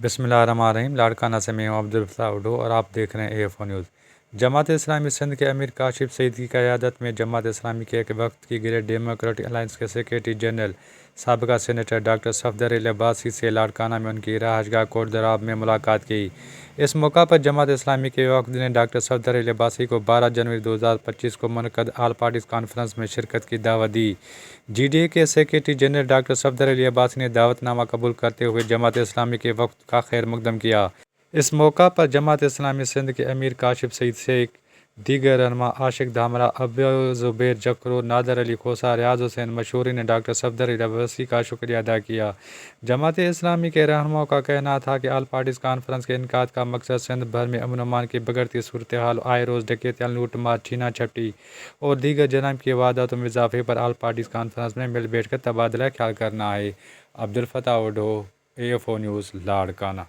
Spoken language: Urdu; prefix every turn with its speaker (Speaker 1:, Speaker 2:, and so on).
Speaker 1: بسم اللہ الرحمن الرحیم۔ لاڑکانہ سے میں ہوں عبدالفتاح اڈو اور آپ دیکھ رہے ہیں AFO نیوز۔ جماعت اسلامی سندھ کے امیر کاشف سعید کی قیادت میں جماعت اسلامی کے ایک وقت کی گریٹ ڈیموکریٹک الائنس کے سیکریٹری جنرل سابقہ سینیٹر ڈاکٹر صفدر علی عباسی سے لاڑکانہ میں ان کی رہائش گاہ کوٹ دراب میں ملاقات کی۔ اس موقع پر جماعت اسلامی کے وفد نے ڈاکٹر صفدر علی عباسی کو 12 جنوری 2025 کو منعقد آل پارٹیز کانفرنس میں شرکت کی دعوت دی۔ GDA کے سیکریٹری جنرل ڈاکٹر صفدر علی عباسی نے دعوت نامہ قبول کرتے ہوئے جماعت اسلامی کے وفد کا خیر مقدم کیا۔ اس موقع پر جماعت اسلامی سندھ کے امیر کاشف سعید سے دیگر رہنما عاشق دھامرا، ابو زبیر جکرو، نادر علی کھوسہ، ریاض حسین مشہوری نے ڈاکٹر صفدر علی عباسی کا شکریہ ادا کیا۔ جماعت اسلامی کے رہنماؤں کا کہنا تھا کہ آل پارٹیز کانفرنس کے انعقاد کا مقصد سندھ بھر میں امن و امان کی بگڑتی صورتحال، آئے روز ڈکیتیاں، لوٹ مار، چھینا جھپٹی اور دیگر جرائم کی وارداتوں میں اضافے پر آل پارٹیز کانفرنس میں مل بیٹھ کر تبادلہ خیال کرنا ہے۔ Abdul Fatah Addo, AFO news, Larkana.